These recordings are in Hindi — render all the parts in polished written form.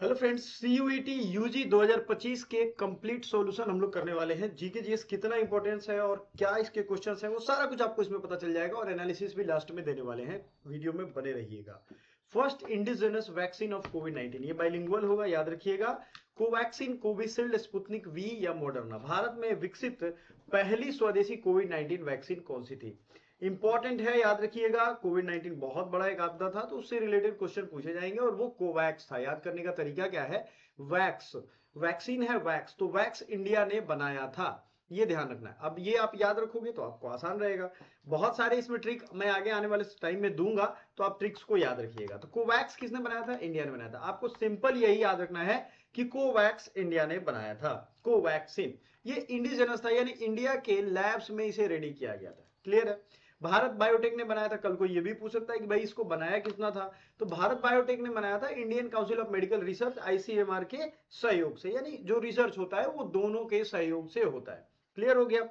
हेलो फ्रेंड्स, सीयूईटी यूजी 2025 के कंप्लीट सॉल्यूशन हम लोग करने वाले हैं। जीके जीएस कितना इंपॉर्टेंस है और क्या इसके क्वेश्चंस हैं, वो सारा कुछ आपको इसमें पता चल जाएगा और एनालिसिस भी लास्ट में देने वाले हैं। वीडियो में बने रहिएगा। फर्स्ट इंडिजिनस वैक्सीन ऑफ कोविड-19, ये बाइलिंगुअल होगा, याद रखिएगा। कोवैक्सीन, कोविशील्ड, स्पुतनिक वी या मॉडर्ना। भारत में विकसित पहली स्वदेशी कोविड-19 वैक्सीन कौन सी थी? इंपॉर्टेंट है, याद रखिएगा। कोविड 19 बहुत बड़ा एक आपदा था, तो उससे रिलेटेड क्वेश्चन पूछे जाएंगे और वो कोवैक्स था। याद करने का तरीका क्या है? वैक्स, वैक्सीन है वैक्स, तो वैक्स इंडिया ने बनाया था, ये ध्यान रखना है। अब ये आप याद रखोगे तो आपको आसान रहेगा। बहुत सारे इसमें ट्रिक मैं आगे आने वाले टाइम में दूंगा, तो आप ट्रिक्स को याद रखिएगा। तो कोवैक्स किसने बनाया था? इंडिया ने बनाया था। आपको सिंपल यही याद रखना है कि कोवैक्स इंडिया ने बनाया था। कोवैक्सीन ये इंडिजिनस था, यानी इंडिया के लैब्स में इसे रेडी किया गया था। क्लियर है? भारत बायोटेक ने बनाया था। कल को ये भी पूछ सकता है कि भाई इसको बनाया किसने था, तो भारत बायोटेक ने बनाया था Indian council of medical research ICMR के सहयोग से, यानी जो रिसर्च होता है वो दोनों के सहयोग से होता है। क्लियर हो गया?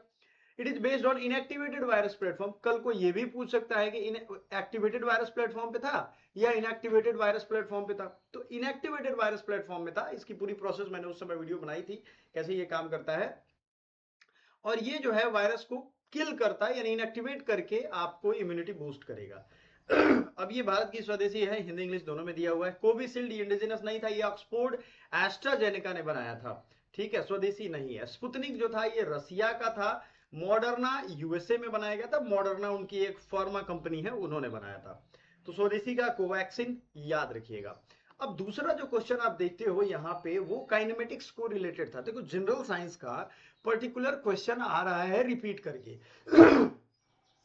It is based on inactivated virus platform. कल को ये भी पूछ सकता है कि एक्टिवेटेड वायरस प्लेटफॉर्म पे था या इनएक्टिवेटेड वायरस प्लेटफॉर्म पे था। तो इनएक्टिवेटेड वायरस प्लेटफॉर्म में था। इसकी पूरी प्रोसेस मैंने उस समय वीडियो बनाई थी, कैसे ये काम करता है। और ये जो है वायरस को किल करता है, यानी इनएक्टिवेट करके आपको इम्यूनिटी बूस्ट करेगा। अब ये भारत की स्वदेशी है, हिंदी इंग्लिश दोनों में दिया हुआ है। कोविशील्ड इंडिजिनस नहीं था, ये ऑक्सफोर्ड एस्ट्राजेनेका ने बनाया था। ठीक है, स्वदेशी नहीं है। स्पुतनिक जो था ये रसिया का था। मॉडर्ना यूएसए में बनाया गया था। मॉडर्ना उनकी एक फार्मा कंपनी है, उन्होंने बनाया था। तो स्वदेशी का कोवैक्सीन याद रखिएगा। अब दूसरा जो क्वेश्चन आप देखते हो यहाँ पे, वो काइनेमेटिक्स को रिलेटेड था। देखो, जनरल साइंस का पर्टिकुलर क्वेश्चन आ रहा है रिपीट करके।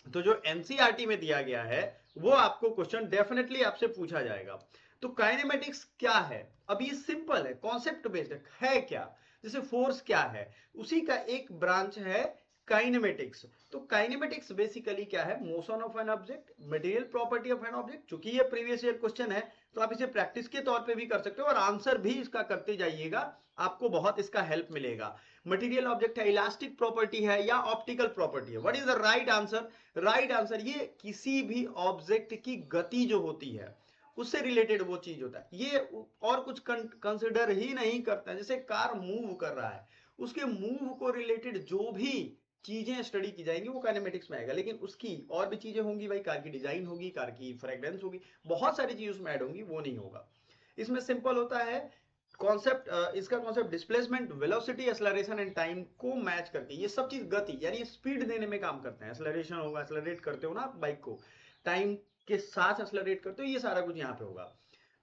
तो जो एनसीईआरटी में दिया गया है वो आपको क्वेश्चन डेफिनेटली आपसे पूछा जाएगा। तो काइनेमेटिक्स क्या है? अब ये सिंपल है, कॉन्सेप्ट बेस्ड है क्या? जैसे फोर्स क्या है, उसी का एक ब्रांच है काइनेमेटिक्स। तो काइनेमेटिक्स बेसिकली क्या है? Motion of an object, material property of an object. चूंकि ये प्रीवियस ईयर क्वेश्चन है, तो आप इसे प्रैक्टिस के तौर पे भी कर सकते हो और आंसर भी इसका करते जाइएगा, आपको बहुत इसका हेल्प मिलेगा। मटेरियल ऑब्जेक्ट है, इलास्टिक प्रॉपर्टी है या ऑप्टिकल प्रॉपर्टी है? What is the right answer? Right answer, ये किसी भी ऑब्जेक्ट की गति जो होती है उससे रिलेटेड वो चीज होता है। ये और कुछ कंसिडर ही नहीं करता है। जैसे कार मूव कर रहा है, उसके मूव को रिलेटेड जो भी चीजें स्टडी की जाएंगी वो काइनेमेटिक्स में आएगा। लेकिन उसकी और भी चीजें होंगी भाई, कार की डिजाइन होगी, कार की फ्रेग्रेंस होगी, बहुत सारी चीज उसमें ऐड होंगी, वो नहीं होगा। इसमें सिंपल होता है कॉन्सेप्ट। इसका concept displacement, velocity, acceleration and time को मैच करके, ये सब चीज गति यानी स्पीड देने में काम करते हैं। एक्सेलरेशन होगा, एक्सेलरेट करते हो ना आप बाइक को, टाइम के साथ एक्सेलरेट करते हो, ये सारा कुछ यहाँ पे होगा।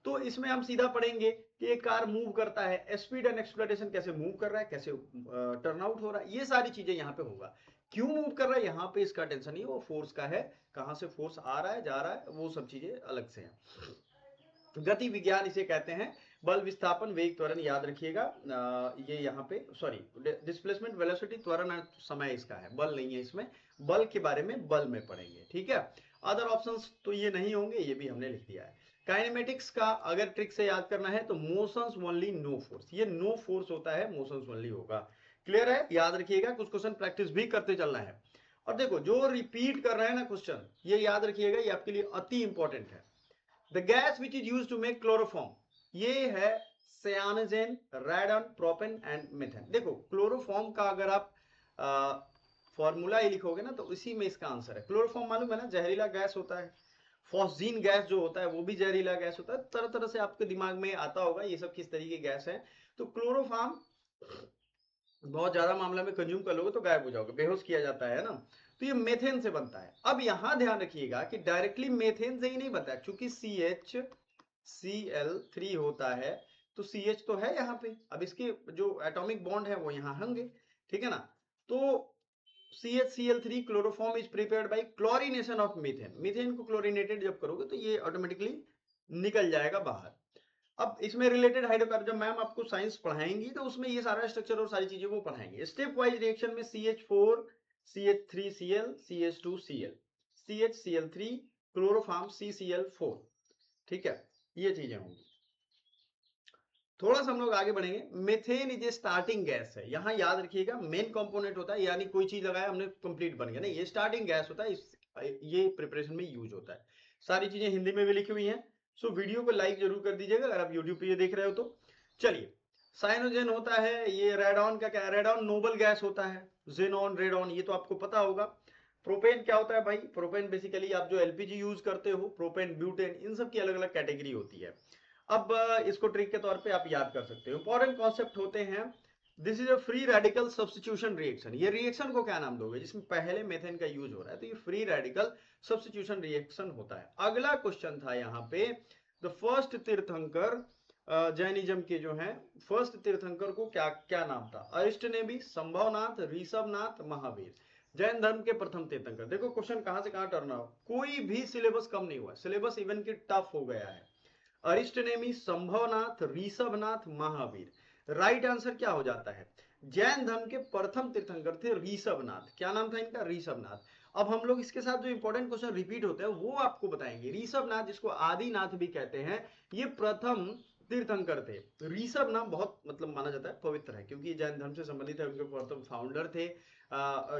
तो इसमें हम सीधा पढ़ेंगे कि एक कार मूव करता है, स्पीड एंड एक्सेलरेशन, कैसे मूव कर रहा है, कैसे टर्न आउट हो रहा है, ये सारी चीजें यहाँ पे होगा। क्यों मूव कर रहा है यहाँ पे इसका टेंशन नहीं है, वो फोर्स का है, कहाँ से फोर्स आ रहा है जा रहा है, वो सब चीजें अलग से हैं। गति विज्ञान इसे कहते हैं। बल, विस्थापन, वेग, त्वरण, याद रखिएगा। ये यहाँ पे सॉरी, डिस्प्लेसमेंट, वेलोसिटी, त्वरण, समय इसका है, बल नहीं है इसमें। बल के बारे में बल में पढ़ेंगे, ठीक है। अदर ऑप्शंस तो ये नहीं होंगे, ये भी हमने लिख दिया है। काइनेमेटिक्स का अगर ट्रिक से याद करना है तो मोशंस ओनली नो फोर्स, ये नो फोर्स होता है, मोशंस ओनली होगा। क्लियर है? याद रखिएगा, कुछ क्वेश्चन प्रैक्टिस भी करते चलना है। और देखो, जो रिपीट कर रहे हैं ना क्वेश्चन, ये याद रखिएगा, ये आपके लिए अति इंपॉर्टेंट है। The gas which is used to make chloroform, ये है cyanogen, radon, propane and methane। देखो, क्लोरोफॉर्म का अगर आप फॉर्मूला ही लिखोगे ना, तो इसी में इसका आंसर है। क्लोरोफॉर्म मालूम है ना, जहरीला गैस होता है। फॉस्जीन गैस जो होता है वो भी जहरीला गैस होता है। तरह तरह से आपके दिमाग में आता होगा ये सब किस तरीके गैस है। तो क्लोरोफॉर्म बहुत ज्यादा मामला में कंज्यूम कर लोगे तो गायब हो जाओगे, बेहोश किया जाता है ना। तो ये मेथेन से बनता है। अब यहां ध्यान रखिएगा कि डायरेक्टली मेथेन से ही नहीं बनता है, क्योंकि CHCl3 होता है, तो CH तो है यहाँ पे। अब इसके जो एटॉमिक बॉन्ड है वो यहाँ होंगे, ठीक है ना। तो CHCl3 chloroform is prepared by chlorination of methane. Methane को क्लोरीनेटेड जब करोगे तो ये ऑटोमेटिकली निकल जाएगा बाहर। अब इसमें रिलेटेड हाइड्रोकार्बन, जब मैम आपको साइंस पढ़ाएंगी तो उसमें ये सारा स्ट्रक्चर और सारी चीजें वो पढ़ाएंगे। स्टेप वाइज रिएक्शन में CH4 CH3Cl CH2Cl CHCl3 chloroform CCl4, ठीक है, ये चीजें होंगी। थोड़ा सा हम लोग आगे बढ़ेंगे। Methane is a starting gas है, यहां याद रखिएगा मेन कंपोनेंट होता है, यानी कोई चीज लगाया हमने कंप्लीट बन गया नहीं, ये स्टार्टिंग गैस होता है, ये प्रिपरेशन में यूज होता है। सारी चीजें हिंदी में भी लिखी हुई हैं। सो वीडियो को लाइक जरूर कर दीजिएगा अगर आप यूट्यूब पे ये देख रहे हो तो। चलिए, साइनोजेन होता है, ये रेडॉन का क्या है, रेडॉन नोबल गैस होता है, जेनॉन, रेडॉन, ये तो आपको पता होगा। प्रोपेन क्या होता है भाई, प्रोपेन बेसिकली आप जो एलपीजी यूज करते हो, प्रोपेन, ब्यूटेन, इन सब की अलग अलग कैटेगरी होती है। अब इसको ट्रिक के तौर पे आप याद कर सकते हो, इंपॉर्टेंट कॉन्सेप्ट होते हैं। This is a free radical substitution reaction. ये रिएक्शन को क्या नाम दोगे जिसमें पहले मेथेन का यूज हो रहा है, तो ये फ्री रेडिकल सब्स्टिट्यूशन रिएक्शन होता है। अगला क्वेश्चन था यहाँ पे, द फर्स्ट तीर्थंकर, जैनिज्म के जो हैं फर्स्ट तीर्थंकर को क्या क्या नाम था, अरिष्टनेमी, संभवनाथ, ऋषभनाथ, महावीर। जैन धर्म के प्रथम तीर्थंकर। देखो क्वेश्चन कहां से कहां टर्न आउट, कोई भी सिलेबस कम नहीं हुआ, सिलेबस इवन की टफ हो गया है। अरिष्टनेमी, संभवनाथ, ऋषभनाथ, महावीर। राइट आंसर क्या हो जाता है, जैन धर्म के प्रथम तीर्थंकर थे ऋषभनाथ। क्या नाम था इनका, ऋषभनाथ। अब हम लोग इसके साथ जो इंपॉर्टेंट क्वेश्चन रिपीट होते हैं वो आपको बताएंगे। ऋषभनाथ, जिसको आदिनाथ भी कहते हैं, ये प्रथम तीर्थंकर थे। ऋषभ नाम बहुत मतलब माना जाता है पवित्र है, क्योंकि जैन धर्म से संबंधित है, उनके प्रथम फाउंडर थे।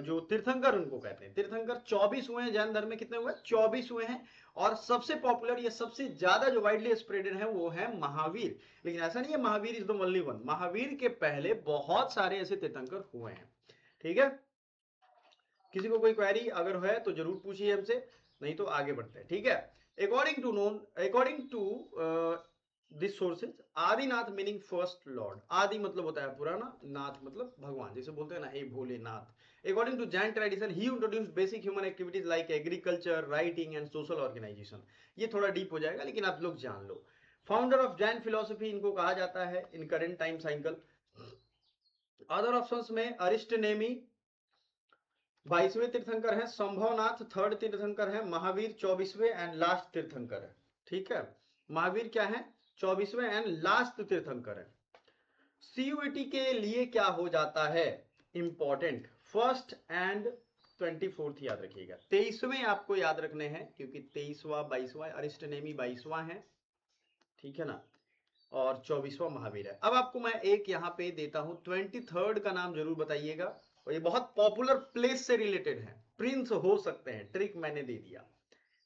जो तीर्थंकर उनको कहते हैं। तीर्थंकर 24 हुए हैं जैन धर्म में, कितने हुए, 24 हुए हैं। और सबसे पॉपुलर या सबसे ज्यादा जो वाइडली स्प्रेडेड है वो है महावीर। लेकिन ऐसा नहीं है Mahavir is the only one, Mahavir के पहले बहुत सारे ऐसे तीर्थंकर हुए हैं। ठीक है, किसी को कोई क्वेरी अगर है तो जरूर पूछिए हमसे, नहीं तो आगे बढ़ते हैं। ठीक है, according to this sources, Adinath meaning first lord. आदि मतलब होता है पुराना, नाथ मतलब भगवान, जैसे बोलते हैं ना, हे Bholenath. According to Jain tradition, he introduced basic human activities like agriculture, writing and social organisation. ये थोड़ा डीप हो जाएगा लेकिन आप लोग जान लो। फाउंडर ऑफ जैन फिलोसफी इनको कहा जाता है in current time cycle. Other options में अरिष्टनेमी 22वें तीर्थंकर है, संभवनाथ थर्ड तीर्थंकर है, महावीर 24वें एंड लास्ट तीर्थंकर है। ठीक है, महावीर क्या है, 24वें एंड लास्ट तीर्थंकर है। सीयूईटी के लिए क्या हो जाता है, इंपॉर्टेंट, फर्स्ट एंड 24th याद रखिएगा। 23वें आपको याद रखने हैं, क्योंकि 23वां 22वां अरिष्टनेमी 22वां है, ठीक है ना, और 24वां महावीर है। अब आपको मैं एक यहाँ पे देता हूं, 23rd का नाम जरूर बताइएगा, और ये बहुत पॉपुलर प्लेस से रिलेटेड है, प्रिंस हो सकते हैं, ट्रिक मैंने दे दिया।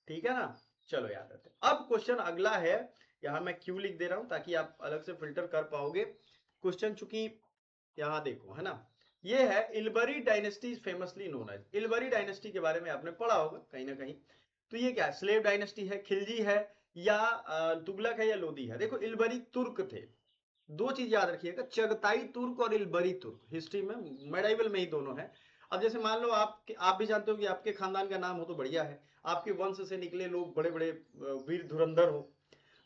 ठीक है ना, चलो याद रखते हैं। अब क्वेश्चन अगला है, यहां मैं क्यों लिख दे रहा हूं ताकि आप अलग से फिल्टर कर पाओगे क्वेश्चन, चूंकि यहां देखो है ना, ये है Ilbari dynasty famously known as. Ilbari dynasty के बारे में आपने पढ़ा होगा कहीं ना कहीं। तो ये क्या है, स्लेव डायनेस्टी है, खिलजी है, या तुगलक है, या लोदी है। देखो इलबरी तुर्क थे, दो चीज याद रखिएगा, चगताई तुर्क और इलबरी तुर्क, हिस्ट्री में मेडाइवल में ही दोनों है। अब जैसे मान लो आप भी जानते हो कि आपके खानदान का नाम हो तो बढ़िया है, आपके वंश से निकले लोग बड़े बड़े वीर धुरंधर हो,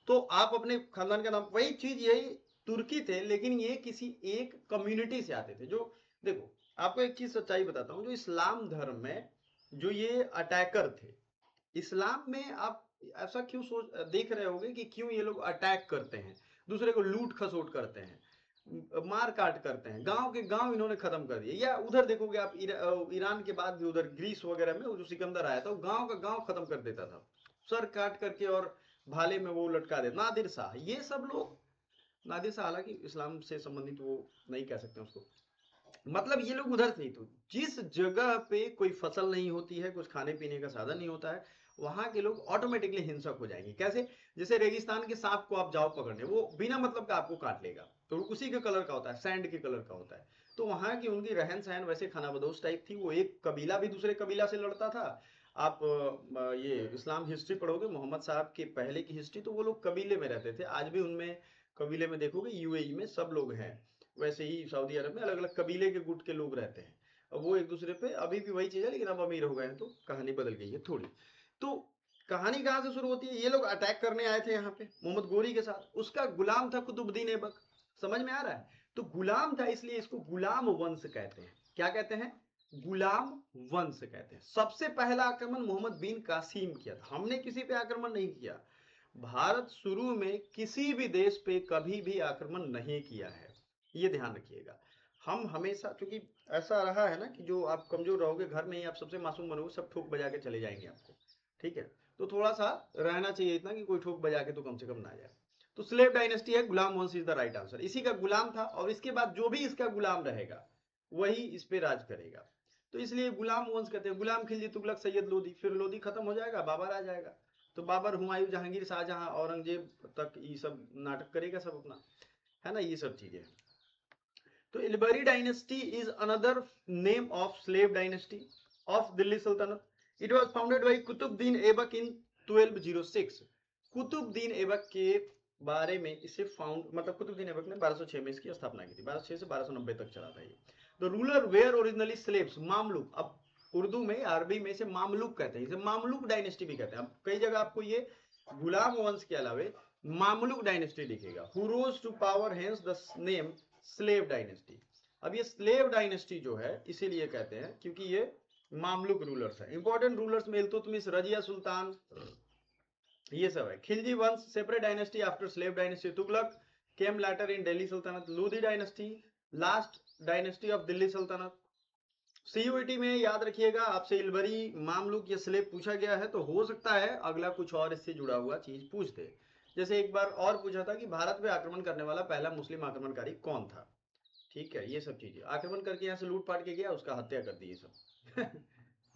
तो आप अपने खानदान का नाम, वही चीज यही तुर्की थे, लेकिन ये किसी एक कम्युनिटी से आते थे। जो देखो आपको एक चीज सच्चाई बताता हूँ, जो इस्लाम धर्म में जो ये अटैकर थे, इस्लाम में आप ऐसा क्यों सोच देख रहे होगे कि क्यों ये लोग अटैक करते हैं, दूसरे को लूट खसोट करते हैं, मार काट करते हैं, गांव के गांव इन्होंने खत्म कर दिए। या उधर देखोगे आप ईरान के बाद भी उधर ग्रीस वगैरह में जो सिकंदर आया था, वो गांव का गांव खत्म कर देता था, सर काट करके और भाले में वो लटका दे। नादिर शाह, ये सब लोग, नादिर शाह हालांकि इस्लाम से संबंधित वो नहीं कह सकते उसको, मतलब ये लोग उधर थे। तो जिस जगह पे कोई फसल नहीं होती है, कुछ खाने पीने का साधन नहीं होता है, वहां के लोग ऑटोमेटिकली हिंसक हो जाएंगे। कैसे, जैसे रेगिस्तान के सांप को आप जाओ पकड़ने, वो बिना मतलब का आपको काट लेगा, तो उसी के कलर का होता है, सैंड के कलर का होता है। तो वहां की उनकी रहन सहन वैसे खानाबदोश टाइप थी। वो एक कबीला भी दूसरे कबीला से लड़ता था। आप ये इस्लाम हिस्ट्री पढ़ोगे, मोहम्मद साहब के पहले की हिस्ट्री, तो वो लोग कबीले में रहते थे। आज भी उनमें कबीले में देखोगे, यूएई में सब लोग हैं, वैसे ही सऊदी अरब में अलग अलग कबीले के गुट के लोग रहते हैं। अब वो एक दूसरे पे अभी भी वही चीज है, लेकिन अब अमीर हो गए हैं तो कहानी बदल गई है थोड़ी। तो कहानी कहां से शुरू होती है, ये लोग अटैक करने आए थे यहाँ पे मोहम्मद गोरी के साथ, उसका गुलाम था कुतुबुद्दीन ऐबक। समझ में आ रहा है, तो गुलाम था, इसलिए इसको गुलाम वंश कहते हैं। क्या कहते हैं, गुलाम वंश कहते हैं। सबसे पहला आक्रमण मोहम्मद बिन कासिम किया था, हमने किसी पे आक्रमण नहीं किया। भारत शुरू में किसी भी देश पे कभी भी आक्रमण नहीं किया है, ये ध्यान रखिएगा। हम हमेशा, क्योंकि ऐसा रहा है ना कि जो आप कमजोर रहोगे घर में ही, आप सबसे मासूम बनोगे, सब ठोक बजा के चले जाएंगे आपको। ठीक है, तो थोड़ा सा रहना चाहिए इतना कि कोई ठोक बजा के तो कम से कम ना जाए। तो स्लेव डायनेस्टी है, गुलाम वंश इज द राइट आंसर। इसी का गुलाम था, और इसके बाद जो भी इसका गुलाम रहेगा वही इस पे राज करेगा। तो इसलिए गुलाम वंश कहते हैं। गुलाम खिलजी, तुगलक, सैयद लोदी, फिर लोदी खत्म हो जाएगा, बाबर आ जाएगा। तो बाबर, हुमायूं, जहांगीर, शाहजहां, औरंगजेब तक ये सब नाटक करेगा सब अपना, है ना, ये सब चीजें। तो Ilbari dynasty is another name of slave dynasty of Delhi Sultanate. It was founded by Qutbuddin Aibak in 1206। Qutbuddin Aibak के बारे में इसे फाउंड मतलब कुतुबुद्दीन ऐबक ने 1206 में इसकी स्थापना की थी। 1206 से 1290 तक चला था ये। The ruler were originally slaves, Mamluk. अब उर्दू में, अरबी में इसे मामलुक कहते हैं, इसे मामलुक डायनेस्टी भी कहते हैं। अब कई जगह आपको ये गुलाम वंश के अलावे मामलुक डायनेस्टी दिखेगा। Who rose to power, hence the name slave dynasty. अब ये स्लेव डायनेस्टी जो है इसीलिए कहते हैं क्योंकि ये मामलुक रूलर्स है। इंपॉर्टेंट रूलर्स में इल्तुतमिश, रजिया सुल्तान, ये सब है। खिलजी वंश, separate dynasty after slave dynasty. Tughlaq came later in Delhi Sultanate. Lodhi dynasty, last dynasty of Delhi Sultanate. CUET में याद रखिएगा आपसे इलबरी, मामलुक या स्लेव पूछा गया है तो हो सकता है अगला कुछ और इससे जुड़ा हुआ चीज पूछ दे। जैसे एक बार और पूछा था कि भारत पे आक्रमण करने वाला पहला मुस्लिम आक्रमणकारी कौन था। ठीक है, ये सब चीजें। आक्रमण करके यहाँ से लूट पाट के गया, उसका हत्या कर दी, ये सब।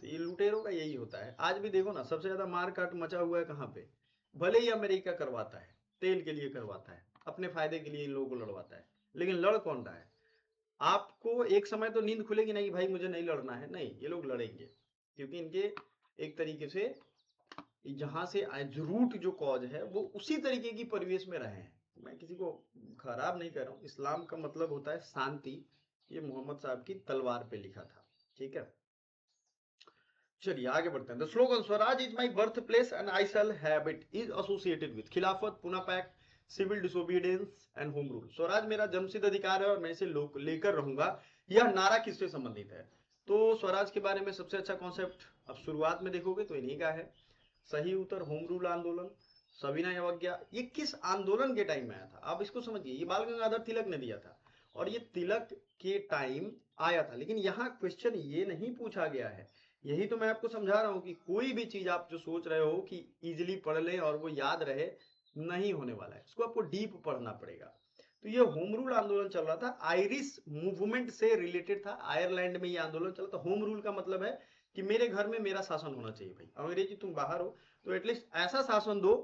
तो ये लुटेरों का यही होता है। आज भी देखो ना, सबसे ज्यादा मार काट मचा हुआ है कहाँ पे। भले ही अमेरिका करवाता है, तेल के लिए करवाता है, अपने फायदे के लिए इन लोगों को लड़वाता है, लेकिन लड़ कौन रहा है। आपको एक समय तो नींद खुलेगी नहीं भाई मुझे नहीं लड़ना है, नहीं, ये लोग लड़ेंगे क्योंकि इनके एक तरीके से जहां से रूट जो कॉज है वो उसी तरीके की परिवेश में रहे हैं। मैं किसी को खराब नहीं कर रहा हूँ, इस्लाम का मतलब होता है शांति। ये मोहम्मद साहब की तलवार पे लिखा था। ठीक है, चलिए आगे बढ़ते हैं। The slogan Swaraj is my birth place and I shall have it is associated with Khilafat, Poona pact, civil disobedience and home rule. Swaraj मेरा जन्मसिद्ध अधिकार है और मैं इसे लेकर रहूंगा। यह नारा किससे संबंधित है? तो स्वराज के बारे में सबसे अच्छा कॉन्सेप्ट अब शुरुआत में देखोगे तो इन्हीं का है। सही उत्तर होम रूल आंदोलन, सविनय अवज्ञा। ये किस आंदोलन के टाइम में आया था आप इसको समझिए। ये बाल गंगाधर तिलक ने दिया था और ये तिलक के टाइम आया था। लेकिन यहाँ क्वेश्चन ये नहीं पूछा गया है। यही तो मैं आपको समझा रहा हूं कि कोई भी चीज आप जो सोच रहे हो कि इजिली पढ़ लें और वो याद रहे, नहीं होने वाला है। इसको आपको डीप पढ़ना पड़ेगा। तो ये होम रूल आंदोलन चल रहा था, आयरिश मूवमेंट से रिलेटेड था। आयरलैंड में ये आंदोलन चला था। होम रूल का मतलब है कि मेरे घर में मेरा शासन होना चाहिए भाई। अंग्रेजी तुम बाहर हो तो एटलीस्ट ऐसा शासन दो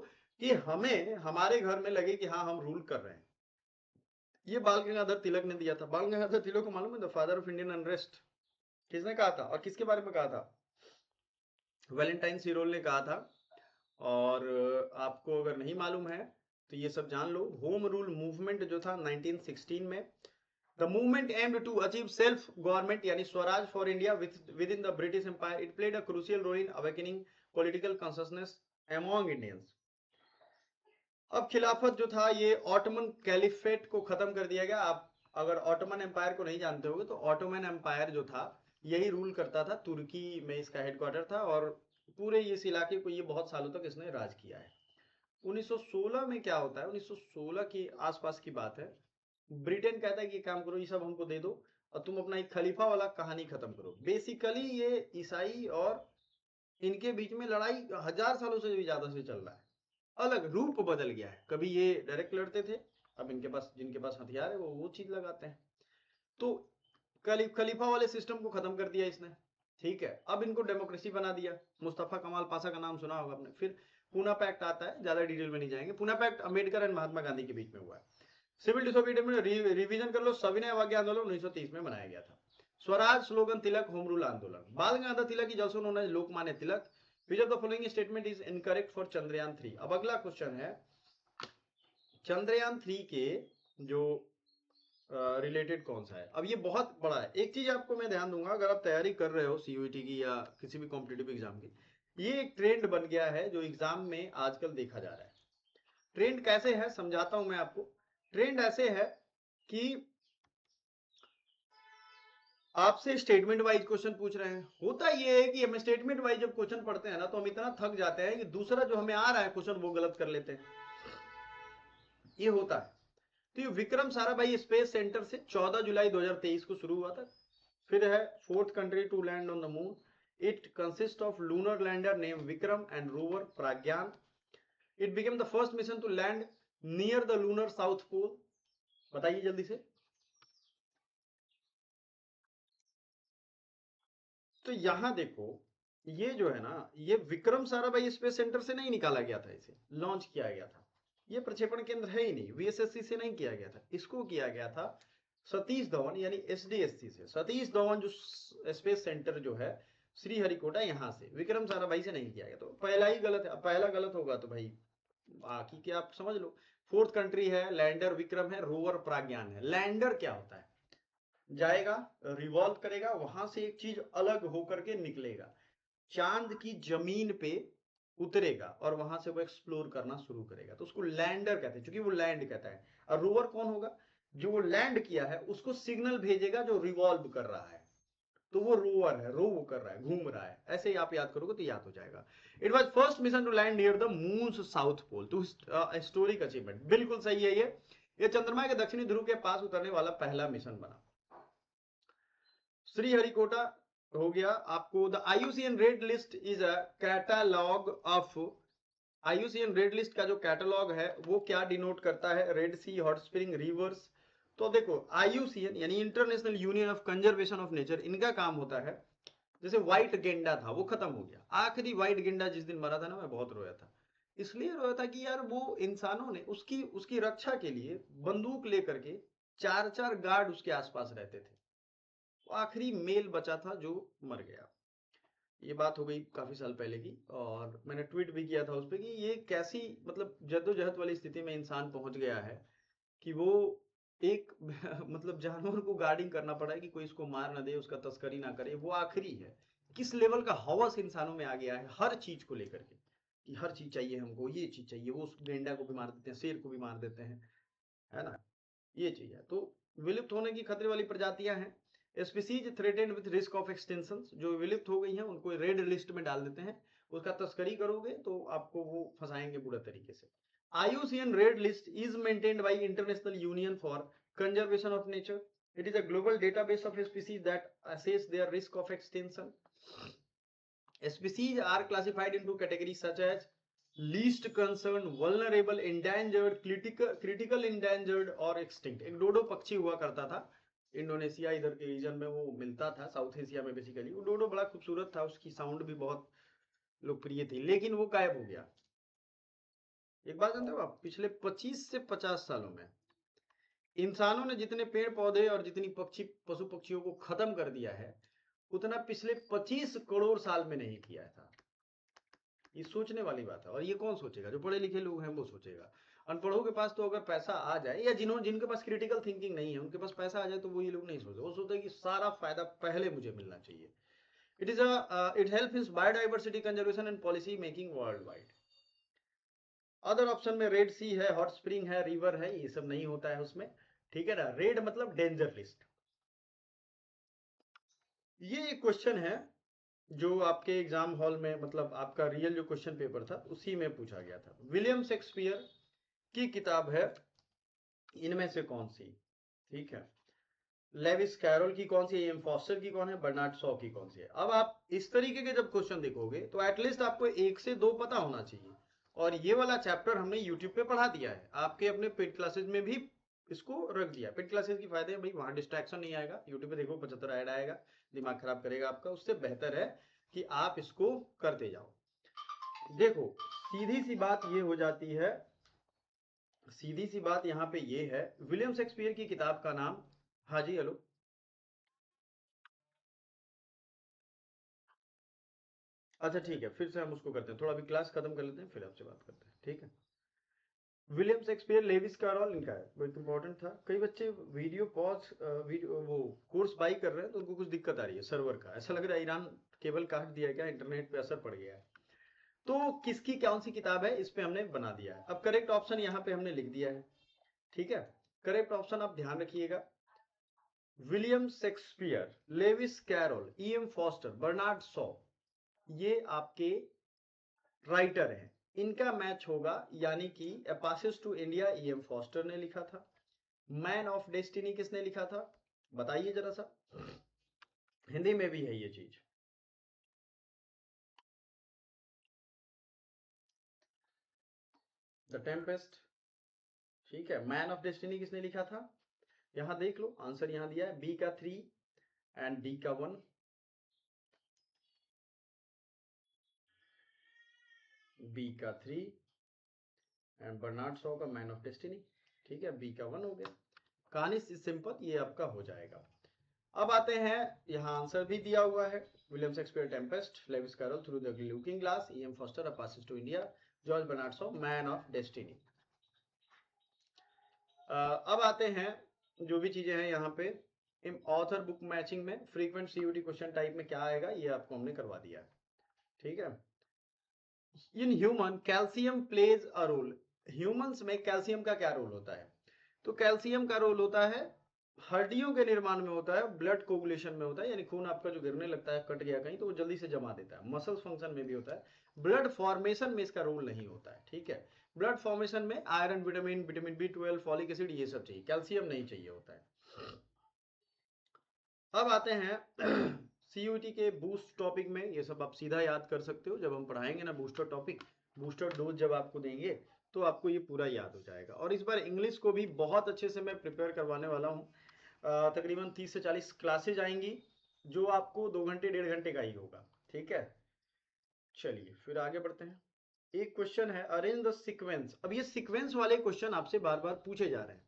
कि हमें हमारे घर में लगे कि हाँ हम रूल कर रहे हैं। ये बाल गंगाधर तिलक ने दिया था। बाल गंगाधर तिलक को मालूम है the father of Indian unrest किसने कहा था और किसके बारे में कहा था? वैलेंटाइन सिरोल ने कहा था। और आपको अगर नहीं मालूम है तो ये सब जान लो। होम रूल मूवमेंट जो था 1916 में, the movement aimed to achieve self government यानी Swaraj for India within the British empire. It played a crucial role in awakening political consciousness among Indians. अब खिलाफत जो था ये ऑटोमन कैलिफेट को खत्म कर दिया गया। आप अगर ऑटोमन एम्पायर को नहीं जानते होगे तो ऑटोमन एम्पायर जो था यही रूल करता था। तुर्की में इसका हेडक्वार्टर था और पूरे इस इलाके को ये बहुत सालों तक इसने राज किया है। 1916 में क्या होता है, 1916 के आसपास की बात है। ब्रिटेन कहता है कि काम करो, ये सब हमको दे दो और तुम अपना एक खलीफा वाला कहानी खत्म करो। बेसिकली ये ईसाई और इनके बीच में लड़ाई 1000 सालों से भी ज्यादा से चल रहा है। अलग रूप बदल गया है। कभी ये डायरेक्ट लड़ते थे, अब इनके पास जिनके पास हथियार है वो चीज लगाते हैं। तो खलीफा वाले सिस्टम को खत्म कर दिया इसने। ठीक है, अब इनको डेमोक्रेसी बना दिया। मुस्तफा कमाल पाशा का नाम सुना होगा आपने। फिर पूना पैक्ट आता है, ज्यादा डिटेल में नहीं जाएंगे। पूना पैक्ट अम्बेडकर एंड महात्मा गांधी के बीच में हुआ है। सिविल डिसोबीडियंस में रिवीजन कर लो, सविनय अवज्ञा आंदोलन 1930 में बनाया गया था। Swaraj slogan Tilak, home rule आंदोलन। Bal Gangadhar Tilak is also known as Lokmanya Tilak. Which of the following statement is incorrect for Chandrayaan 3? अब अगला क्वेश्चन है चंद्रयान 3 के जो रिलेटेड कौन सा है। अब ये बहुत बड़ा है। एक चीज आपको मैं ध्यान दूंगा, अगर आप तैयारी कर रहे हो सीयूईटी की या किसी भी कॉम्पिटिटिव एग्जाम की, ये एक ट्रेंड बन गया है जो एग्जाम में आजकल देखा जा रहा है। ट्रेंड कैसे है समझाता हूं मैं आपको। ट्रेंड ऐसे है कि आपसे स्टेटमेंट वाइज क्वेश्चन पूछ रहे हैं। होता ये है कि हम स्टेटमेंट वाइज जब क्वेश्चन पढ़ते हैं ना तो हम इतना थक जाते हैं कि दूसरा जो हमें आ रहा है क्वेश्चन वो गलत कर लेते हैं। ये होता है। तो ये विक्रम साराभाई स्पेस सेंटर से 14 जुलाई 2023 को शुरू हुआ था। फिर है fourth country to land on the moon. It consist of lunar lander name Vikram and rover Pragyan. It became the first mission to land near the lunar south pole. बताइए जल्दी से। तो यहां देखो, ये जो है ना, ये विक्रम साराभाई स्पेस सेंटर से नहीं निकाला गया था, इसे लॉन्च किया गया था। ये प्रक्षेपण केंद्र है ही नहीं, वीएसएससी से नहीं किया गया था, इसको किया गया था सतीश धवन यानी एसडीएससी से। सतीश धवन जो स्पेस सेंटर जो है श्रीहरिकोटा, यहाँ से, विक्रम साराभाई से नहीं किया गया। तो पहला ही गलत है, पहला गलत होगा तो भाई बाकी के आप समझ लो। फोर्थ कंट्री है, लैंडर विक्रम है, रोवर प्रज्ञान है। लैंडर क्या होता है, जाएगा, रिवॉल्व करेगा, वहां से एक चीज अलग होकर के निकलेगा, चांद की जमीन पे उतरेगा और वहां से वो एक्सप्लोर करना शुरू करेगा, तो उसको लैंडर कहते हैं, क्योंकि वो लैंड कहता है। और रोवर कौन होगा, जो वो लैंड किया है उसको सिग्नल भेजेगा जो रिवॉल्व कर रहा है, तो वो रोवर है, रो वो कर रहा है, घूम रहा है। ऐसे ही आप याद करोगे तो याद हो जाएगा। It was first mission to land near the moon south pole, तो हिस्टोरिक अचीवमेंट, बिल्कुल सही है ये चंद्रमा के दक्षिणी ध्रुव के पास उतरने वाला पहला मिशन बना। श्रीहरिकोटा हो गया आपको। The IUCN red list is a catalogue of, IUCN red list का जो कैटलॉग है वो क्या डिनोट करता है, रेड सी, हॉट स्प्रिंग, रिवर्स। तो देखो आईयूसीएन यानी international union of conservation of nature, इनका काम होता है, जैसे व्हाइट गेंडा था वो खत्म हो गया, आखिरी व्हाइट गेंडा जिस दिन मरा था ना, मैं बहुत रोया था। इसलिए रोया था कि यार वो इंसानों ने उसकी उसकी रक्षा के लिए बंदूक लेकर के 4-4 गार्ड उसके आसपास रहते थे, आखिरी मेल बचा था जो मर गया। ये बात हो गई काफी साल पहले की, और मैंने ट्वीट भी किया था उस पर कि ये कैसी मतलब जद्दोजहद वाली स्थिति में इंसान पहुंच गया है कि वो एक मतलब जानवर को गार्डिंग करना पड़ा है कि कोई इसको मार ना दे, उसका तस्करी ना करे, वो आखिरी है। किस लेवल का हवस इंसानों में आ गया है हर चीज को लेकर के, कि हर चीज चाहिए हमको, ये चीज चाहिए, वो उस गेंडा को भी मार देते हैं, शेर को भी मार देते हैं, है ना, ये चीज है। तो विलुप्त होने की खतरे वाली प्रजातियां हैं। Species threatened with risk of extension, जो विलुप्त हो गई हैं उनको रेड लिस्ट में डाल देते हैं, उसका तस्करी करोगे तो आपको वो फंसाएंगे बुरा तरीके से। IUCN red list is maintained by international union for conservation of nature. It is a global database of species that assess their risk of extension. Species are classified into categories such as least concern, vulnerable, endangered, critical endangered और extinct। एक डोडो पक्षी हुआ करता था इंडोनेशिया इधर के रीजन में, वो मिलता था साउथ एशिया में बेसिकली। वो डोडो बड़ा खूबसूरत था, उसकी साउंड भी बहुत लोकप्रिय थी, लेकिन वो गायब हो गया। एक बात जानते हो आप, पिछले 25 से 50 सालों में इंसानों ने जितने पेड़ पौधे और जितनी पशु पक्षियों को खत्म कर दिया है, उतना पिछले 25 करोड़ साल में नहीं किया था। ये सोचने वाली बात है, और ये कौन सोचेगा, जो पढ़े लिखे लोग हैं वो सोचेगा। अनपढ़ों के पास तो अगर पैसा आ जाए, या जिनके पास क्रिटिकल थिंकिंग नहीं है उनके पास पैसा आ जाए, तो वो ये लोग नहीं सोचते, वो सोचते हैं कि सारा फायदा पहले मुझे मिलना चाहिए। It help in biodiversity conservation and policy making world wide. Other option में रेड सी है, हॉट स्प्रिंग है, रिवर है, ये सब नहीं होता है उसमें, ठीक है ना। रेड मतलब डेंजर लिस्ट। ये एक क्वेश्चन है जो आपके एग्जाम हॉल में, मतलब आपका रियल जो क्वेश्चन पेपर था उसी में पूछा गया था। विलियम शेक्सपियर की किताब है इनमें से कौन सी, ठीक है। लेविस कैरोल की कौन सी है, एम फॉस्टर की कौन है, बर्नार्ड शॉ की कौन सी है। अब आप इस तरीके के जब क्वेश्चन देखोगे तो एटलीस्ट आपको 1 से 2 पता होना चाहिए। और ये वाला चैप्टर हमने यूट्यूब पे पढ़ा दिया है, आपके अपने पेड क्लासेस में भी इसको रख दिया। पेड क्लासेस की फायदे हैं भाई, वहां डिस्ट्रैक्शन नहीं आएगा, यूट्यूब पे देखो 75 ऐड आएगा, दिमाग खराब करेगा आपका। उससे बेहतर है कि आप इसको करते जाओ। देखो सीधी सी बात ये हो जाती है, सीधी सी बात यहाँ पे ये है, विलियम शेक्सपियर की किताब का नाम, हाँ जी हेलो, अच्छा ठीक है, फिर से हम उसको करते हैं, थोड़ा अभी क्लास खत्म कर लेते हैं फिर आपसे बात करते हैं, ठीक है। विलियम शेक्सपियर, लेविस कैरोल, इनका है, बहुत इंपॉर्टेंट था। कई बच्चे वीडियो पॉज, वीडियो वो कोर्स बाई कर रहे हैं तो उनको कुछ दिक्कत आ रही है सर्वर का, ऐसा लग रहा है ईरान केबल काट दिया है क्या, इंटरनेट पे असर पड़ गया है। तो किसकी कौन सी किताब है इस पे हमने बना दिया है। अब करेक्ट ऑप्शन यहाँ पे हमने लिख दिया है, ठीक है। करेक्ट ऑप्शन आप ध्यान रखिएगा, William Shakespeare, Lewis Carroll, E M. Forster, Bernard Shaw, ये आपके राइटर हैं। इनका मैच होगा, यानी कि a passage to India E M. Forster ने लिखा था। मैन ऑफ डेस्टिनी किसने लिखा था, बताइए जरा सा, हिंदी में भी है ये चीज। द टेम्पेस्ट, ठीक है। मैन ऑफ डेस्टिनी किसने लिखा था, यहां देख लो आंसर यहां दिया है, बी का 3 एंड डी का 1, बी का 3 एंड बर्नार्ड शॉ का मैन ऑफ डेस्टिनी। ठीक है, बी का 1 हो गया। कहानी सिंपल, ये आपका हो जाएगा। अब आते हैं, यहाँ आंसर भी दिया हुआ है। William Shakespeare Tempest, Lewis Carroll through the looking glass, E M Forster a passage to India, George Bernard Shaw man of destiny. अब आते हैं जो भी चीजें हैं यहाँ पे, ऑथर बुक मैचिंग में फ्रीक्वेंट सीयूटी क्वेश्चन टाइप में क्या आएगा, ये आपको हमने करवा दिया है। ठीक है, in human calcium plays a role. Humans में कैल्शियम का क्या रोल होता है? तो कैल्शियम का रोल होता है हड्डियों के निर्माण में होता है, ब्लड कोगुलेशन में होता है, यानी खून आपका जो गिरने लगता है, कट गया कहीं तो वो जल्दी से जमा देता है। मसल्स फंक्शन में भी होता है, ब्लड फॉर्मेशन में इसका रोल नहीं होता है। ठीक है, ब्लड फॉर्मेशन में iron, vitamin, vitamin B12, folic acid, ये सब चाहिए, कैल्शियम नहीं चाहिए होता है। अब आते हैं सीयूटी के बूस्ट टॉपिक में, ये सब आप सीधा याद कर सकते हो। जब हम पढ़ाएंगे ना बूस्टर टॉपिक, बूस्टर डोज जब आपको देंगे तो आपको ये पूरा याद हो जाएगा। और इस बार इंग्लिश को भी बहुत अच्छे से मैं प्रिपेयर करवाने वाला हूँ। तकरीबन 30 से 40 क्लासेज आएंगी, जो आपको 2 घंटे 1.5 घंटे का ही होगा। ठीक है, चलिए फिर आगे बढ़ते हैं। एक क्वेश्चन है, अरेंज द सीक्वेंस। अब ये सीक्वेंस वाले क्वेश्चन आपसे बार बार पूछे जा रहे हैं,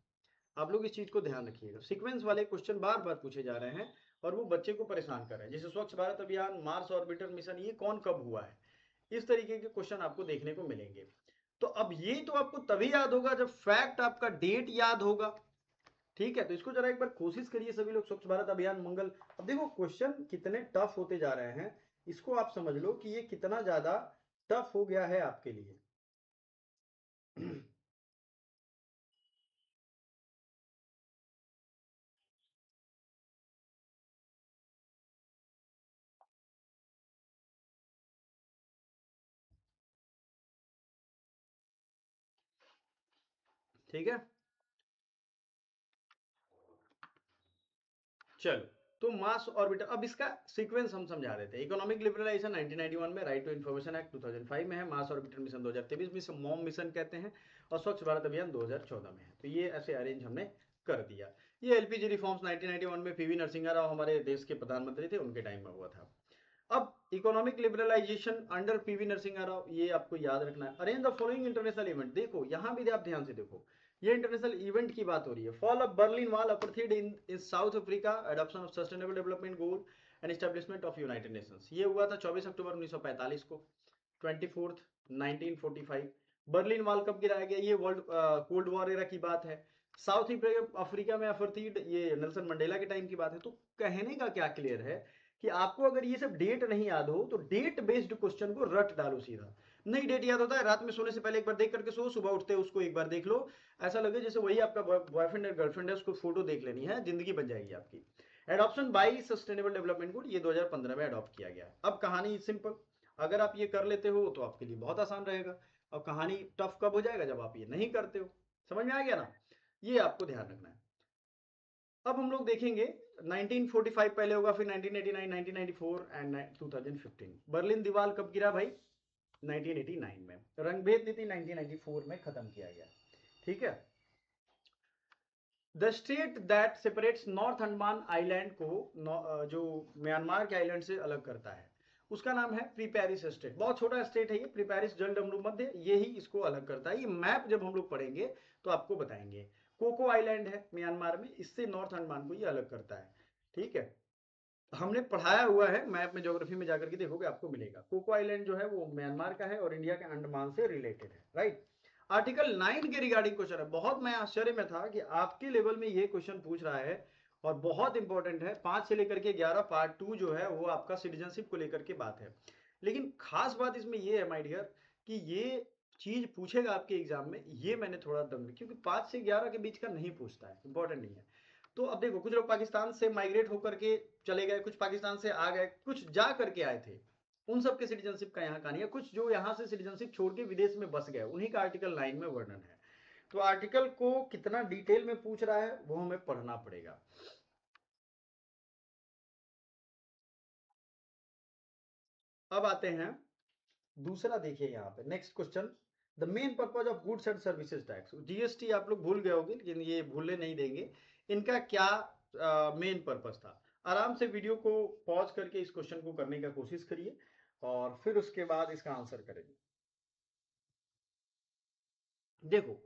आप लोग इस चीज को ध्यान रखिएगा। सीक्वेंस वाले क्वेश्चन बार बार पूछे जा रहे हैं और वो बच्चे को परेशान कर रहे हैं। जैसे स्वच्छ भारत अभियान, मार्स ऑर्बिटर मिशन, ये कौन कब हुआ है, इस तरीके के क्वेश्चन आपको देखने को मिलेंगे। तो अब ये तो आपको तभी याद होगा जब फैक्ट आपका डेट याद होगा। ठीक है, तो इसको जरा एक बार कोशिश करिए सभी लोग, स्वच्छ भारत अभियान, मंगल। अब देखो क्वेश्चन कितने टफ होते जा रहे हैं, इसको आप समझ लो कि ये कितना ज्यादा टफ हो गया है आपके लिए। ठीक है, चलो, तो मास ऑर्बिटर, अब इसका सीक्वेंस हम समझा देते हैं। इकोनॉमिक लिबरलाइजेशन 1991 में, राइट टू इन्फॉर्मेशन एक्ट 2005 में है, मास ऑर्बिटर मिशन 2023 में, इसे मॉम मिशन कहते हैं, और स्वच्छ भारत अभियान 2014 में है। तो ये ऐसे अरेंज हमने कर दिया। ये एलपीजी रिफॉर्म्स 1991 में पीवी नरसिंहा राव हमारे देश के प्रधानमंत्री थे, उनके टाइम में हुआ था। अब economic liberalisation under PV Narasimha Rao, ये आपको याद रखना है। Arrange the following international event, देखो यहां भी आप ध्यान से देखो, ये इंटरनेशनल इवेंट की बात हो रही है। Fall of Berlin wall, apartheid in south Africa, adoption of sustainable development goal and establishment of United Nations. ये हुआ था 24 अक्टूबर 1945 को। 24 1945 बर्लिन वॉल कब गिराया गया, ये वर्ल्ड कोल्ड वॉर एरा की बात है। साउथ अफ्रीका में अपार्थाइड, ये नेल्सन मंडेला के टाइम की बात है। तो कहने का क्या क्लियर है कि आपको अगर ये सब डेट नहीं याद हो तो डेट बेस्ड क्वेश्चन को रट डालो सीधा। नहीं डेट याद होता है, रात में सोने से पहले एक बार देख करके सो, सुबह उठते उसको एक बार देख लो, ऐसा लगे जैसे वही आपका बॉयफ्रेंड या गर्लफ्रेंड है, उसको फोटो देख लेनी है, जिंदगी बन जाएगी आपकी। Adoption by sustainable development goal, ये 2015 में अडॉप्ट किया गया। अब कहानी सिंपल, अगर आप ये कर लेते हो तो आपके लिए बहुत आसान रहेगा। अब कहानी टफ कब हो जाएगा, जब आप ये नहीं करते हो। समझ में आ गया ना, ये आपको ध्यान रखना है। अब हम लोग देखेंगे 1945 पहले होगा, फिर 1989, 1994 एंड 2015। बर्लिन दीवार कब गिरा भाई, 1989 में। रंगभेद नीति 1994 में खत्म किया गया। ठीक है, the state that separates north Andaman island को, जो म्यांमार के आइलैंड से अलग करता है, उसका नाम है प्रीपेरिस स्टेट। बहुत छोटा स्टेट है ये, प्रीपेरिस जल डमरू मध्य, ये ही इसको अलग करता है। ये मैप जब हम लोग पढ़ेंगे तो आपको बताएंगे। कोको आइलैंड है म्यांमार में, इससे नॉर्थ अंडमान को ये अलग करता है। ठीक है, हमने पढ़ाया हुआ है मैप में, ज्योग्राफी में जाकर के देखोगे आपको मिलेगा। कोको आइलैंड जो है वो म्यांमार का है और इंडिया के अंडमान से रिलेटेड है। राइट, आर्टिकल 9 के रिगार्डिंग क्वेश्चन है। बहुत मैं आश्चर्य में था कि आपके लेवल में ये क्वेश्चन पूछ रहा है, और बहुत इंपॉर्टेंट है। 5 से लेकर के 11 पार्ट 2 जो है वो आपका सिटीजनशिप को लेकर के बात है। लेकिन खास बात इसमें ये है माय डियर, कि ये चीज पूछेगा आपके एग्जाम में, ये मैंने थोड़ा दम, क्योंकि 5 से 11 के बीच का नहीं पूछता है, इंपॉर्टेंट नहीं है। तो अब देखो, कुछ लोग पाकिस्तान से माइग्रेट होकर के चले गए, कुछ पाकिस्तान से आ गए, कुछ जा करके आए थे, उन सब के सिटीजनशिप का यहाँ कहानी है। कुछ जो यहाँ से सिटीजनशिप छोड़ के विदेश में बस गए, उन्हीं का आर्टिकल 9 में वर्णन है। तो आर्टिकल को कितना डिटेल में पूछ रहा है वो हमें पढ़ना पड़ेगा। अब आते हैं दूसरा, देखिए यहाँ पे next question, the main purpose of goods and services tax. GST आप लोग भूल गए होंगे, लेकिन ये भूलने नहीं देंगे, इनका क्या मेन पर्पज था। आराम से वीडियो को पॉज करके इस क्वेश्चन को करने का कोशिश करिए, और फिर उसके बाद इसका आंसर करेंगे। देखो,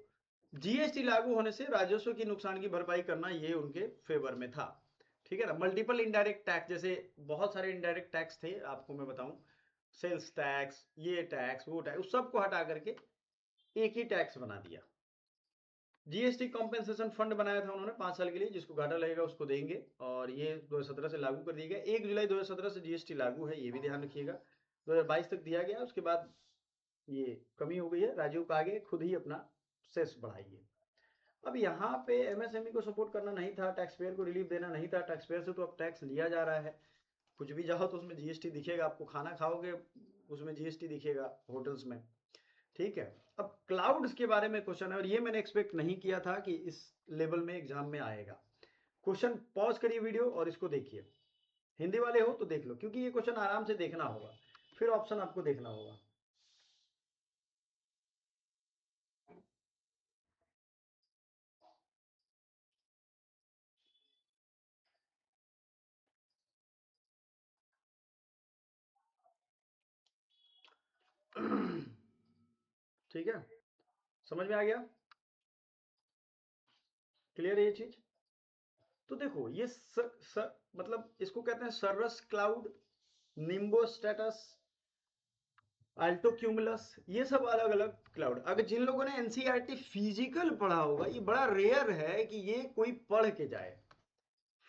जीएसटी लागू होने से राजस्व की नुकसान की भरपाई करना ये उनके फेवर में था, ठीक है ना। मल्टीपल इनडायरेक्ट टैक्स, जैसे बहुत सारे इनडायरेक्ट टैक्स थे, आपको मैं बताऊं, सेल्स टैक्स, ये टैक्स, वो टैक्स, उस सबको हटा करके एक ही टैक्स बना दिया। जीएसटी कॉम्पेंसेशन फंड बनाया था उन्होंने 5 साल के लिए, जिसको घाटा लगेगा उसको देंगे, और ये 2017 से लागू कर दिया गया। 1 जुलाई 2017 से जीएसटी लागू है, ये भी ध्यान रखिएगा। 2022 तक दिया गया, उसके बाद ये कमी हो गई है, राज्यों को आगे खुद ही अपना सेस बढ़ाइए। अब यहाँ पे एमएसएमई को सपोर्ट करना नहीं था, टैक्स पेयर को रिलीफ देना नहीं था, टैक्स पेयर से तो अब टैक्स लिया जा रहा है। कुछ भी जाओ तो उसमें जीएसटी दिखेगा आपको, खाना खाओगे उसमें जीएसटी दिखेगा होटल्स में, ठीक है। अब क्लाउड्स के बारे में क्वेश्चन है, और ये मैंने एक्सपेक्ट नहीं किया था कि इस लेवल में एग्जाम में आएगा क्वेश्चन। पॉज करिए वीडियो और इसको देखिए, हिंदी वाले हो तो देख लो, क्योंकि ये क्वेश्चन आराम से देखना होगा, फिर ऑप्शन आपको देखना होगा। ठीक है, समझ में आ गया, क्लियर है ये चीज। तो देखो ये मतलब इसको कहते हैं सर्रस cloud, Nimbo status, Alto cumulus, ये सब अलग अलग क्लाउड। अगर जिन लोगों ने एनसीईआरटी फिजिकल पढ़ा होगा, ये बड़ा रेयर है कि ये कोई पढ़ के जाए,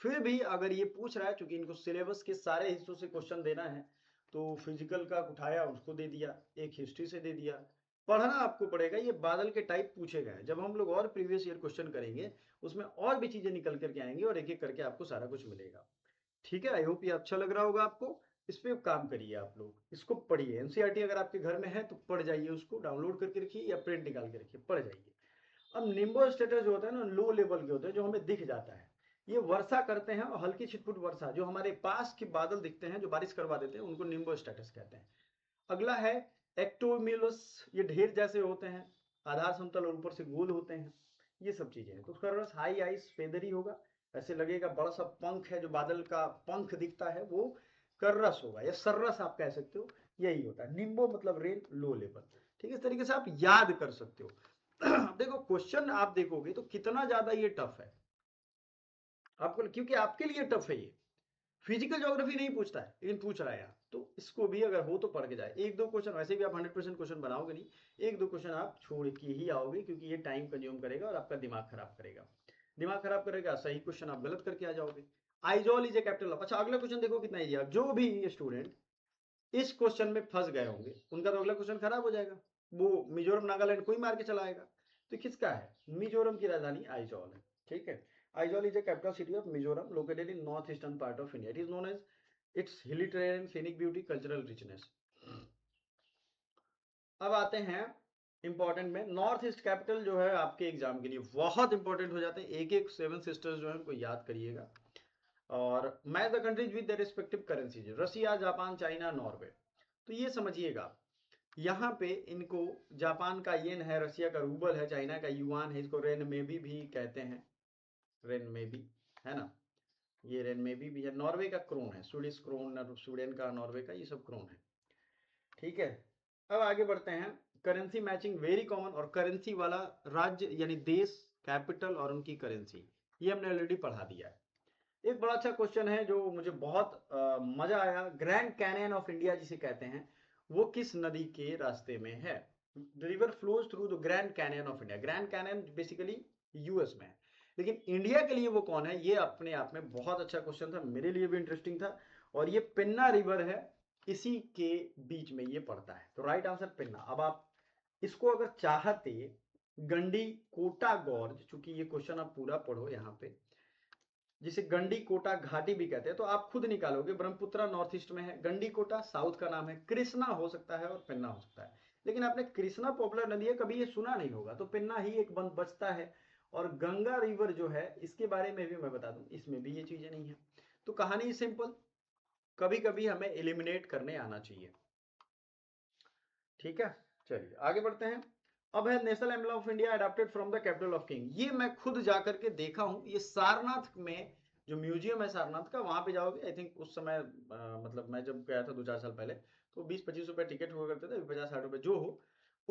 फिर भी अगर ये पूछ रहा है, चूंकि इनको सिलेबस के सारे हिस्सों से क्वेश्चन देना है, तो फिजिकल का उठाया उसको दे दिया, एक हिस्ट्री से दे दिया। पढ़ना आपको पड़ेगा, ये बादल के टाइप पूछे गए। जब हम लोग और प्रीवियस ईयर क्वेश्चन करेंगे, उसमें और भी चीजें निकल करके आएंगी, और एक एक करके आपको सारा कुछ मिलेगा, ठीक है। आई होप ये अच्छा लग रहा होगा आपको। इस पे काम करिए आप लोग, इसको पढ़िए। एनसीईआरटी अगर आपके घर में है तो पढ़ जाइए, उसको डाउनलोड करके रखिए या प्रिंट निकाल के रखिए, पढ़ जाइए। अब निम्बो स्टेटस जो होता है ना, लो लेवल के होते हैं, जो हमें दिख जाता है। ये वर्षा करते हैं, और हल्की छिटपुट वर्षा, जो हमारे पास के बादल दिखते हैं, जो बारिश करवा देते हैं, उनको निम्बो स्टेटस कहते हैं। अगला है एक्टोमिलस, ये ढेर जैसे होते हैं, आधार समतल और ऊपर से गोल होते हैं, ये सब चीजें हैं। तो उसका रस हाई आइस फेदरी होगा, ऐसे लगेगा बड़ा सा पंख है, जो बादल का पंख दिखता है वो कर्रस होगा, या सर्रस आप कह सकते हो, यही होता है। निम्बो मतलब रेन, लो लेवल, ठीक है। इस तरीके से आप याद कर सकते हो। देखो क्वेश्चन आप देखोगे तो कितना ज्यादा ये टफ है आपको, क्योंकि आपके लिए टफ है ये। फिजिकल ज्योग्राफी नहीं पूछता है, लेकिन पूछ रहा है यहाँ, तो इसको भी अगर हो तो पढ़ के जाए। एक दो क्वेश्चन, वैसे भी आप 100% क्वेश्चन बनाओगे नहीं, एक दो क्वेश्चन आप छोड़ के ही आओगे, क्योंकि ये टाइम कंज्यूम करेगा और आपका दिमाग खराब करेगा। दिमाग खराब करेगा, सही क्वेश्चन आप गलत करके आ जाओगे। Aizawl is a capital of, अच्छा अगला क्वेश्चन देखो कितना इजी है। जो भी स्टूडेंट इस क्वेश्चन में फंस गए होंगे, उनका तो अगला क्वेश्चन खराब हो जाएगा, वो मिजोरम नागालैंड कोई मार के चला आएगा। तो किसका है, मिजोरम की राजधानी आइजॉल है, ठीक है। Aizawl is the capital city of Mizoram, located in north eastern part of India. It is known as its hilly terrain, scenic beauty, cultural richness. अब आते हैं इंपॉर्टेंट में, नॉर्थ ईस्ट कैपिटल जो है आपके एग्जाम के लिए बहुत इंपॉर्टेंट हो जाते हैं। एक एक 7 सिस्टर्स जो है उनको याद करिएगा, और match the countries with their respective currencies, Russia, Japan, China, Norway. तो ये समझिएगा, यहाँ पे इनको, जापान का येन है, रसिया का रूबल है, चाइना का युआन है, इसको रेनमेबी भी कहते हैं, रेनमेबी, है ना, ये रेनमेबी भी है। नॉर्वे का क्रोन है, स्वीडिश क्रोन, स्वीडन का, नॉर्वे का, ये सब क्रोन है, ठीक है। अब आगे बढ़ते हैं, करेंसी मैचिंग वेरी कॉमन, और करेंसी वाला राज्य यानी देश, कैपिटल और उनकी करेंसी, ये हमने ऑलरेडी पढ़ा दिया है। एक बड़ा अच्छा क्वेश्चन है जो मुझे बहुत मजा आया, ग्रैंड कैनियन ऑफ इंडिया जिसे कहते हैं, वो किस नदी के रास्ते में है। The river flows through the grand canyon of India. Grand canyon basically US में है, लेकिन इंडिया के लिए वो कौन है, ये अपने आप में बहुत अच्छा क्वेश्चन था, मेरे लिए भी इंटरेस्टिंग था। और ये पेन्ना रिवर है, इसी के बीच में ये पड़ता है, तो राइट आंसर पेन्ना। अब आप इसको अगर चाहते, गंडी कोटा गॉर्ज, चूंकि ये क्वेश्चन आप पूरा पढ़ो यहाँ पे, जिसे गंडी कोटा घाटी भी कहते हैं, तो आप खुद निकालोगे। ब्रह्मपुत्रा नॉर्थ ईस्ट में है, गंडी कोटा साउथ का नाम है, कृष्णा हो सकता है और पेन्ना हो सकता है। लेकिन आपने कृष्णा पॉपुलर नदी है, कभी ये सुना नहीं होगा, तो पेन्ना ही एक बंद बचता है। और गंगा रिवर जो है, इसके बारे में भी मैं बता दूं, इसमें भी ये चीजें नहीं है। तो कहानी सिंपल, कभी कभी हमें एलिमिनेट करने आना चाहिए, ठीक है। चलिए आगे बढ़ते हैं। अब है national emblem of India adopted from the capital of king. ये मैं खुद जाकर के देखा हूं, ये सारनाथ में जो म्यूजियम है सारनाथ का, वहां पे जाओगे, आई थिंक उस समय मतलब मैं जब गया था 2-4 साल पहले, तो 20-25 रुपए टिकट हुआ करते थे, 50-60 रुपए जो हो,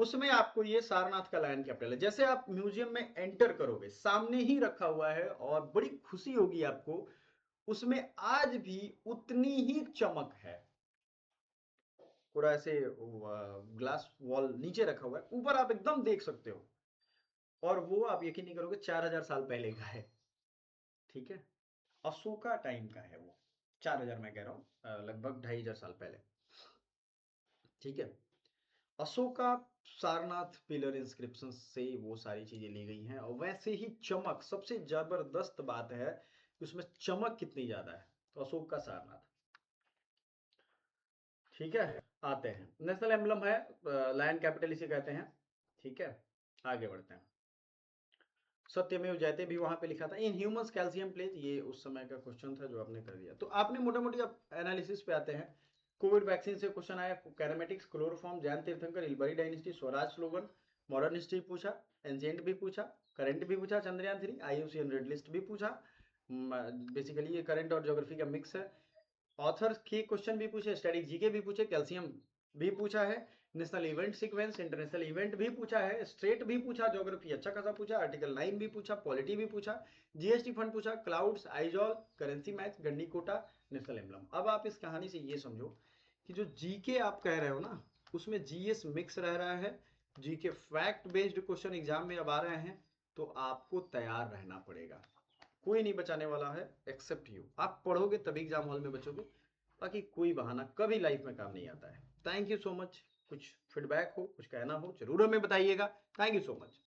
उसमें आपको ये सारनाथ का लायन कैपिटल है। जैसे आप म्यूजियम में एंटर करोगे, सामने ही रखा हुआ है और बड़ी खुशी होगी आपको, उसमें आज भी उतनी ही चमक है। पूरा ऐसे ग्लास वॉल नीचे रखा हुआ है, ऊपर आप एकदम देख सकते हो, और वो आप यकीन नहीं करोगे 4000 साल पहले का है। ठीक है, अशोका टाइम का है वो। 4000 मैं कह रहा हूँ, लगभग 2500 साल पहले। ठीक है, अशोका सारनाथ पिलर इंस्क्रिप्शन से वो सारी चीजें ली गई हैं। और वैसे ही चमक, सबसे जबरदस्त बात है कि उसमें चमक कितनी ज्यादा है। तो अशोक का सारनाथ। ठीक है, आते हैं, नेशनल एम्बलम है, लायन कैपिटल इसे कहते हैं। ठीक है, आगे बढ़ते हैं। सत्यमेव जयते भी वहां पे लिखा था। इन ह्यूमंस कैल्शियम प्लेज, ये उस समय का क्वेश्चन था जो आपने कर दिया। तो आपने मोटा मोटी अब एनालिसिस पे आते हैं। कोविड वैक्सीन से क्वेश्चन आया, कैरामेटिक्स, chloroform, Jain tirthankar, Ilbari dynasty, Swaraj slogan, modern history पूछा, एंशिएंट भी पूछा, करंट भी पूछा, चंद्रयान 3, IUCN रेड लिस्ट भी पूछा। बेसिकली ये करंट और ज्योग्राफी का मिक्स है। ऑथर के क्वेश्चन भी पूछे, स्टैटिक जीके भी पूछे, कैल्शियम भी पूछा है, national event sequence, international event भी पूछा है, स्ट्रेट भी पूछा, ज्योग्राफी अच्छा खासा पूछा, आर्टिकल 9 भी पूछा, पॉलिटी भी पूछा, जीएसटी फंड पूछा, clouds, Aizawl, currency match, Gandikota, national emblem. अब आप इस कहानी से ये समझो कि जो जीके आप कह रहे हो ना, उसमें जीएस मिक्स रह रहा है। GK fact based question exam में अब आ रहे हैं, तो आपको तैयार रहना पड़ेगा। कोई नहीं बचाने वाला है एक्सेप्ट यू। आप पढ़ोगे तभी एग्जाम हॉल में बचोगे, बाकी कोई बहाना कभी लाइफ में काम नहीं आता है। Thank you so much. कुछ फीडबैक हो, कुछ कहना हो, जरूर हमें बताइएगा। Thank you so much.